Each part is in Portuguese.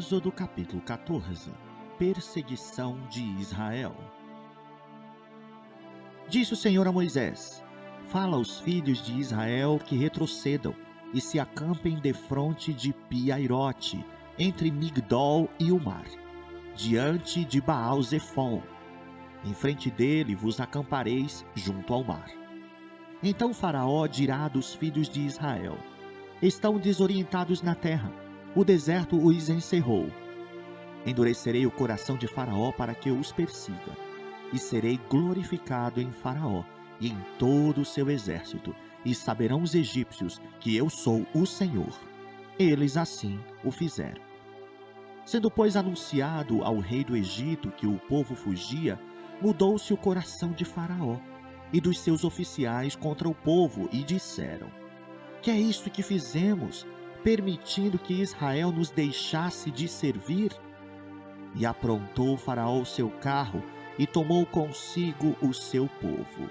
Êxodo capítulo 14. Perseguição de Israel. Disse o Senhor a Moisés: Fala aos filhos de Israel que retrocedam e se acampem defronte de Pi-Hairote, entre Migdol e o mar, diante de Baal-Zefon. Em frente dele vos acampareis junto ao mar. Então Faraó dirá dos filhos de Israel: Estão desorientados na terra, o deserto os encerrou. Endurecerei o coração de Faraó para que os persiga, e serei glorificado em Faraó e em todo o seu exército, e saberão os egípcios que eu sou o Senhor. Eles assim o fizeram. Sendo, pois, anunciado ao rei do Egito que o povo fugia, mudou-se o coração de Faraó e dos seus oficiais contra o povo, e disseram: Que é isto que fizemos, permitindo que Israel nos deixasse de servir? E aprontou Faraó o seu carro, e tomou consigo o seu povo.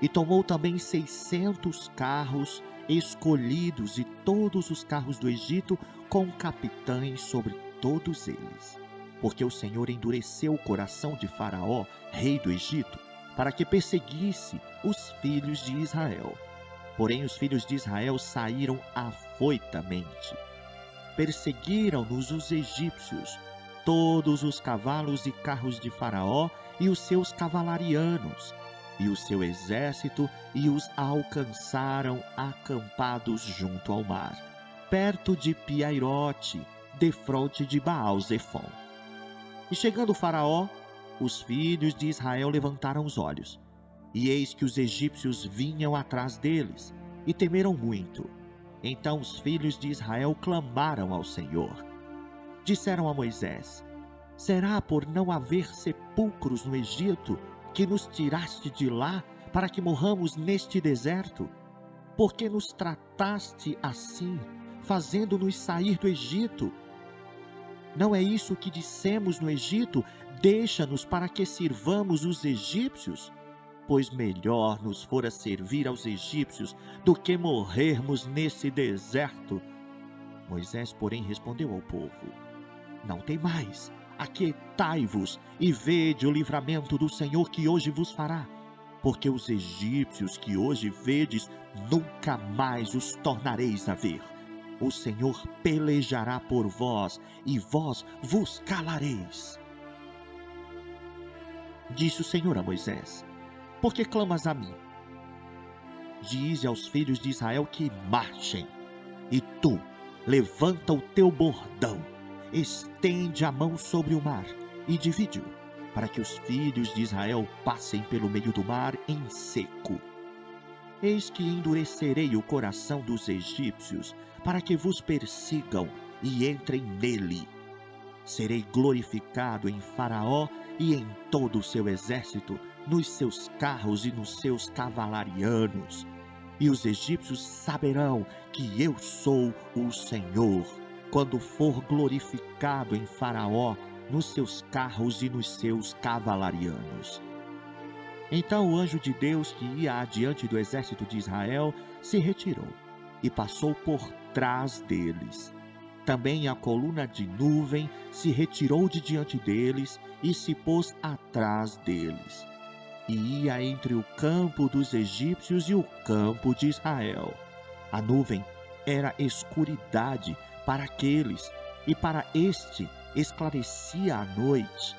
E tomou também 600 carros escolhidos, e todos os carros do Egito, com capitães sobre todos eles. Porque o Senhor endureceu o coração de Faraó, rei do Egito, para que perseguisse os filhos de Israel. Porém os filhos de Israel saíram afoitamente. Perseguiram-nos os egípcios, todos os cavalos e carros de Faraó e os seus cavalarianos, e o seu exército, e os alcançaram acampados junto ao mar, perto de Pi-Hairote, defronte de Baal-Zefon. E chegando Faraó, os filhos de Israel levantaram os olhos, e eis que os egípcios vinham atrás deles, e temeram muito. Então os filhos de Israel clamaram ao Senhor. Disseram a Moisés: Será por não haver sepulcros no Egito que nos tiraste de lá para que morramos neste deserto? Porque nos trataste assim, fazendo-nos sair do Egito? Não é isso que dissemos no Egito: Deixa-nos para que sirvamos os egípcios? Pois melhor nos fora servir aos egípcios do que morrermos nesse deserto. Moisés, porém, respondeu ao povo: Não temais, aquietai-vos e vede o livramento do Senhor que hoje vos fará. Porque os egípcios que hoje vedes, nunca mais os tornareis a ver. O Senhor pelejará por vós, e vós vos calareis. Disse o Senhor a Moisés: Por que clamas a mim? Dize aos filhos de Israel que marchem. E tu, levanta o teu bordão, estende a mão sobre o mar e divide-o, para que os filhos de Israel passem pelo meio do mar em seco. Eis que endurecerei o coração dos egípcios, para que vos persigam e entrem nele. Serei glorificado em Faraó e em todo o seu exército, nos seus carros e nos seus cavalarianos. E os egípcios saberão que eu sou o Senhor, quando for glorificado em Faraó, nos seus carros e nos seus cavalarianos. Então o anjo de Deus, que ia adiante do exército de Israel, se retirou e passou por trás deles. Também a coluna de nuvem se retirou de diante deles e se pôs atrás deles. E ia entre o campo dos egípcios e o campo de Israel. A nuvem era escuridade para aqueles, e para este esclarecia a noite,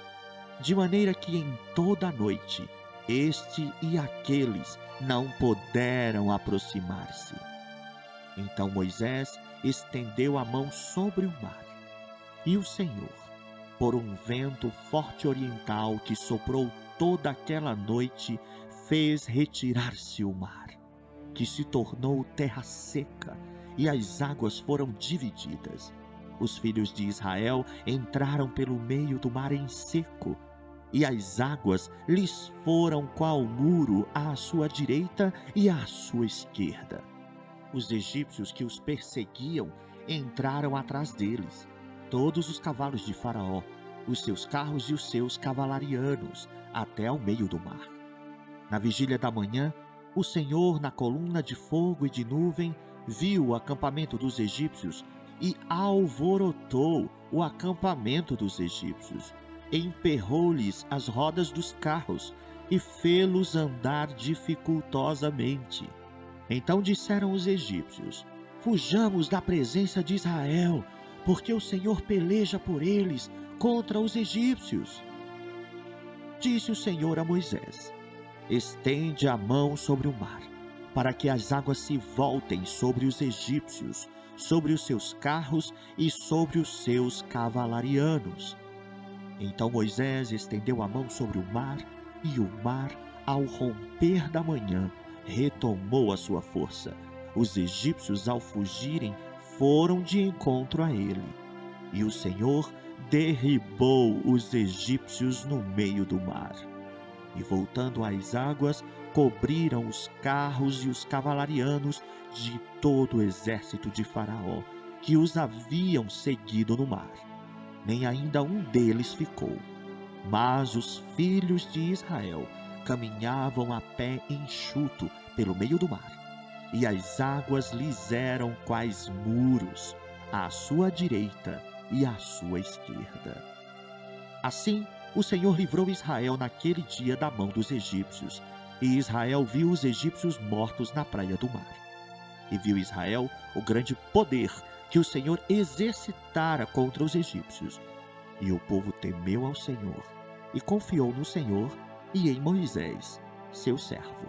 de maneira que em toda a noite este e aqueles não puderam aproximar-se. Então Moisés estendeu a mão sobre o mar, e o Senhor, por um vento forte oriental que soprou toda aquela noite, fez retirar-se o mar, que se tornou terra seca, e as águas foram divididas. Os filhos de Israel entraram pelo meio do mar em seco, e as águas lhes foram qual muro à sua direita e à sua esquerda. Os egípcios que os perseguiam entraram atrás deles, todos os cavalos de Faraó, os seus carros e os seus cavalarianos, até ao meio do mar. Na vigília da manhã, o Senhor, na coluna de fogo e de nuvem, viu o acampamento dos egípcios e alvorotou o acampamento dos egípcios, emperrou-lhes as rodas dos carros e fê-los andar dificultosamente. Então disseram os egípcios: fujamos da presença de Israel, porque o Senhor peleja por eles contra os egípcios. Disse o Senhor a Moisés: estende a mão sobre o mar, para que as águas se voltem sobre os egípcios, sobre os seus carros e sobre os seus cavalarianos. Então Moisés estendeu a mão sobre o mar, e o mar, ao romper da manhã, retomou a sua força. Os egípcios, ao fugirem, foram de encontro a ele. E o Senhor derribou os egípcios no meio do mar. E voltando às águas, cobriram os carros e os cavalarianos de todo o exército de Faraó, que os haviam seguido no mar. Nem ainda um deles ficou. Mas os filhos de Israel caminhavam a pé enxuto pelo meio do mar, e as águas lhes eram quais muros, à sua direita e à sua esquerda. Assim, o Senhor livrou Israel naquele dia da mão dos egípcios, e Israel viu os egípcios mortos na praia do mar. E viu Israel o grande poder que o Senhor exercitara contra os egípcios. E o povo temeu ao Senhor, e confiou no Senhor e em Moisés, seu servo.